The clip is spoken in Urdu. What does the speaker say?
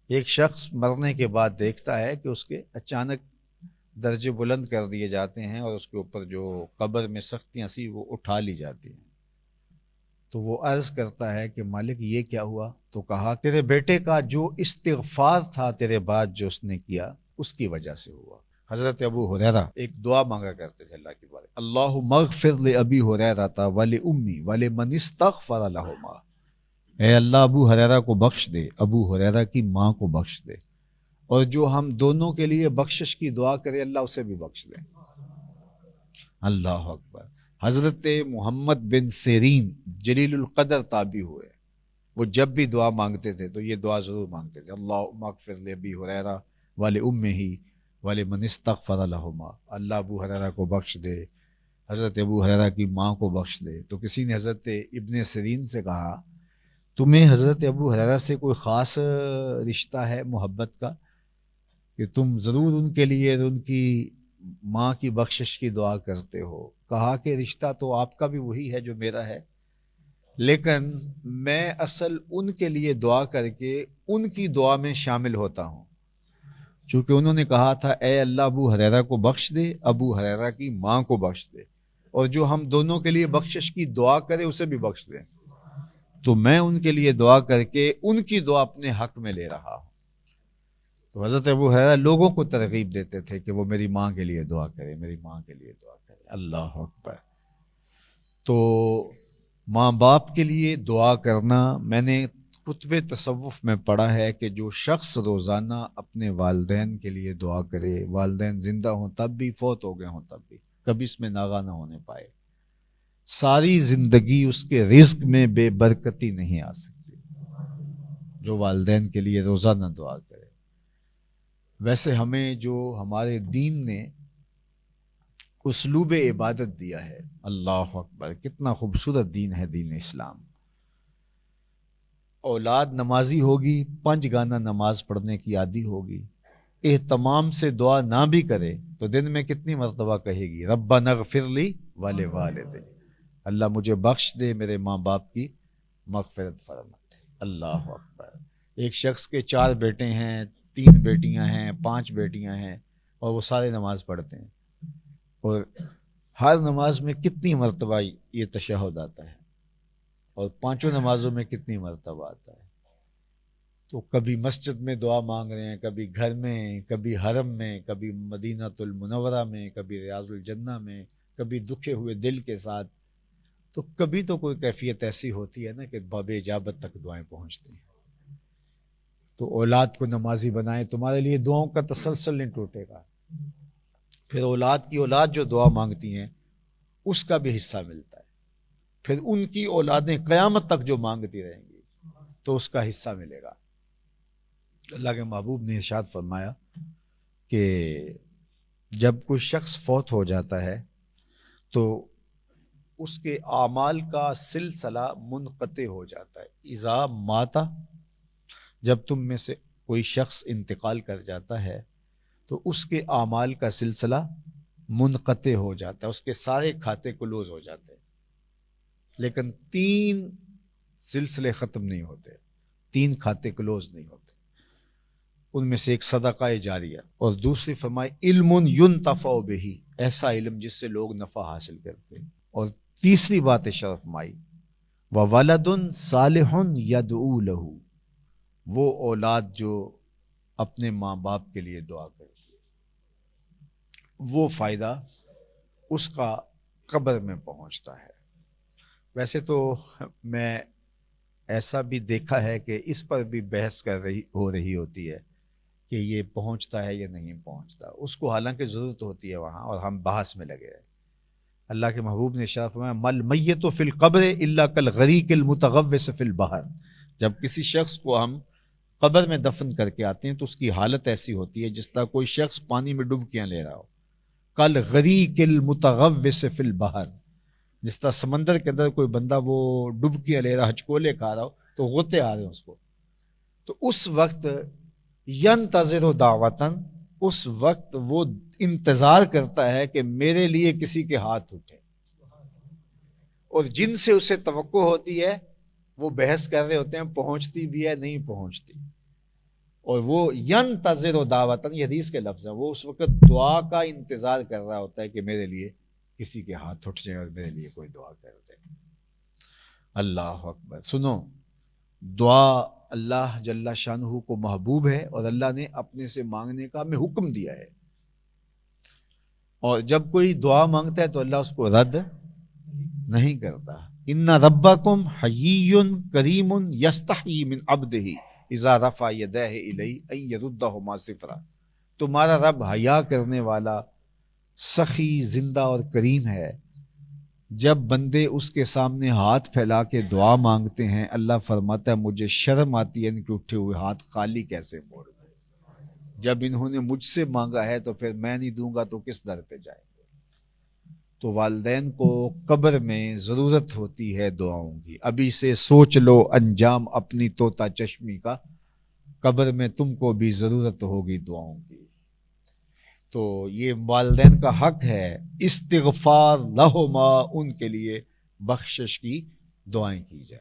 ایک شخص مرنے کے بعد دیکھتا ہے کہ اس کے اچانک درجے بلند کر دیے جاتے ہیں اور اس کے اوپر جو قبر میں سختیاں سی وہ اٹھا لی جاتی ہیں۔ تو وہ عرض کرتا ہے کہ مالک یہ کیا ہوا؟ تو کہا تیرے بیٹے کا جو استغفار تھا تیرے بعد جو اس نے کیا اس کی وجہ سے ہوا۔ حضرت ابو ہریرہ ایک دعا مانگا کرتے تھے اللہ کے بارے، اللہم اغفر لابی ہریرہ ولأمی ولمن استغفر لہما، اے اللہ ابو ہریرہ کو بخش دے، ابو ہریرہ کی ماں کو بخش دے، اور جو ہم دونوں کے لیے بخشش کی دعا کرے اللہ اسے بھی بخش دے۔ اللہ اکبر۔ حضرت محمد بن سیرین جلیل القدر تابعی ہوئے، وہ جب بھی دعا مانگتے تھے تو یہ دعا ضرور مانگتے تھے، اللہم اغفر لابی ہریرہ ولأمہ ولمن استغفر لہما، اللہ ابو ہریرہ کو بخش دے، حضرت ابو ہریرہ کی ماں کو بخش دے۔ تو کسی نے حضرت ابن سیرین سے کہا تمہیں حضرت ابو ہریرہ سے کوئی خاص رشتہ ہے محبت کا کہ تم ضرور ان کے لیے ان کی ماں کی بخشش کی دعا کرتے ہو؟ کہا کہ رشتہ تو آپ کا بھی وہی ہے جو میرا ہے، لیکن میں اصل ان کے لیے دعا کر کے ان کی دعا میں شامل ہوتا ہوں، چونکہ انہوں نے کہا تھا اے اللہ ابو ہریرہ کو بخش دے، ابو ہریرہ کی ماں کو بخش دے، اور جو ہم دونوں کے لیے بخشش کی دعا کرے اسے بھی بخش دے، تو میں ان کے لیے دعا کر کے ان کی دعا اپنے حق میں لے رہا ہوں۔ تو حضرت ابو ہریرہ لوگوں کو ترغیب دیتے تھے کہ وہ میری ماں کے لیے دعا کرے، میری ماں کے لیے دعا کرے۔ اللہ اکبر۔ تو ماں باپ کے لیے دعا کرنا، میں نے کتب تصوف میں پڑھا ہے کہ جو شخص روزانہ اپنے والدین کے لیے دعا کرے، والدین زندہ ہوں تب بھی، فوت ہو گئے ہوں تب بھی، کبھی اس میں ناغہ نہ ہونے پائے، ساری زندگی اس کے رزق میں بے برکتی نہیں آ سکتی جو والدین کے لیے روزانہ دعا کرے۔ ویسے ہمیں جو ہمارے دین نے اسلوب عبادت دیا ہے، اللہ اکبر، کتنا خوبصورت دین ہے دین اسلام۔ اولاد نمازی ہوگی، 5 گانا نماز پڑھنے کی عادی ہوگی، اہتمام سے دعا نہ بھی کرے تو دن میں کتنی مرتبہ کہے گی ربنا اغفر لی ولوالدی، اللہ مجھے بخش دے، میرے ماں باپ کی مغفرت فرما دے۔ اللہ اکبر۔ ایک شخص کے 4 بیٹے ہیں، 3 بیٹیاں ہیں، 5 بیٹیاں ہیں، اور وہ سارے نماز پڑھتے ہیں، اور ہر نماز میں کتنی مرتبہ یہ تشہد آتا ہے، اور 5 نمازوں میں کتنی مرتبہ آتا ہے۔ تو کبھی مسجد میں دعا مانگ رہے ہیں، کبھی گھر میں، کبھی حرم میں، کبھی مدینہ المنورہ میں، کبھی ریاض الجنہ میں، کبھی دکھے ہوئے دل کے ساتھ، تو کبھی تو کوئی کیفیت ایسی ہوتی ہے نا کہ باب اجابت تک دعائیں پہنچتی ہیں۔ تو اولاد کو نمازی بنائیں، تمہارے لیے دعاؤں کا تسلسل نہیں ٹوٹے گا، پھر اولاد کی اولاد جو دعا مانگتی ہیں اس کا بھی حصہ ملتا ہے، پھر ان کی اولادیں قیامت تک جو مانگتی رہیں گی تو اس کا حصہ ملے گا۔ اللہ کے محبوب نے ارشاد فرمایا کہ جب کوئی شخص فوت ہو جاتا ہے تو اس کے اعمال کا سلسلہ منقطع ہو جاتا ہے۔ اذا ماتا، جب تم میں سے کوئی شخص انتقال کر جاتا ہے تو اس کے اعمال کا سلسلہ منقطع ہو جاتا ہے، اس کے سارے کھاتے کلوز ہو جاتے ہیں، لیکن 3 سلسلے ختم نہیں ہوتے، 3 کھاتے کلوز نہیں ہوتے۔ ان میں سے ایک صدقہ جاریہ، اور دوسری فرمائی علم ينتفع بہ، ایسا علم جس سے لوگ نفع حاصل کرتے ہیں، اور تیسری بات شرف مائی وولد صالح يدعو له، وہ اولاد جو اپنے ماں باپ کے لیے دعا کرتی ہے، وہ فائدہ اس کا قبر میں پہنچتا ہے۔ ویسے تو میں ایسا بھی دیکھا ہے کہ اس پر بھی بحث ہو رہی ہوتی ہے کہ یہ پہنچتا ہے یا نہیں پہنچتا، اس کو حالانکہ ضرورت ہوتی ہے وہاں، اور ہم بحث میں لگے ہیں۔ اللہ کے محبوب نے ارشاد فرمایا مل میت فی القبر الا کالغریق المتغوص فی البحر، جب کسی شخص کو ہم قبر میں دفن کر کے آتے ہیں تو اس کی حالت ایسی ہوتی ہے جس طرح کوئی شخص پانی میں ڈبکیاں لے رہا ہو، کالغریق المتغوص فی البحر، جس طرح سمندر کے اندر کوئی بندہ وہ ڈبکیاں لے رہا، ہچکولے کھا رہا ہو تو غوطے آ رہے ہیں اس کو، تو اس وقت ینتظر دعوتن، اس وقت وہ انتظار کرتا ہے کہ میرے لیے کسی کے ہاتھ اٹھے، اور جن سے اسے توقع ہوتی ہے وہ بحث کر رہے ہوتے ہیں پہنچتی بھی ہے نہیں پہنچتی، اور وہ ینتظر دعوتن، یہ حدیث کے لفظ ہیں، وہ اس وقت دعا کا انتظار کر رہا ہوتا ہے کہ میرے لیے کسی کے ہاتھ اٹھ جائے اور میرے لیے کوئی دعا کر دے۔ اللہ اکبر۔ سنو، دعا اللہ جل شانہ کو محبوب ہے، اور اللہ نے اپنے سے مانگنے کا ہمیں حکم دیا ہے، اور جب کوئی دعا مانگتا ہے تو اللہ اس کو رد نہیں کرتا۔ ان ربکم حیی کریم یستحیی من عبدہ اذا رفع یدیہ الیہ ان یردہما صفرا۔ تمہارا رب حیا کرنے والا، سخی، زندہ اور کریم ہے۔ جب بندے اس کے سامنے ہاتھ پھیلا کے دعا مانگتے ہیں، اللہ فرماتا ہے مجھے شرم آتی ہے ان کے اٹھے ہوئے ہاتھ خالی کیسے موڑ دیں۔ جب انہوں نے مجھ سے مانگا ہے تو پھر میں نہیں دوں گا تو کس در پہ جائیں گے؟ تو والدین کو قبر میں ضرورت ہوتی ہے دعاؤں کی۔ ابھی سے سوچ لو انجام اپنی طوطا چشمی کا، قبر میں تم کو بھی ضرورت ہوگی دعاؤں کی۔ تو یہ والدین کا حق ہے، استغفار لہما، ان کے لیے بخشش کی دعائیں کی جائیں۔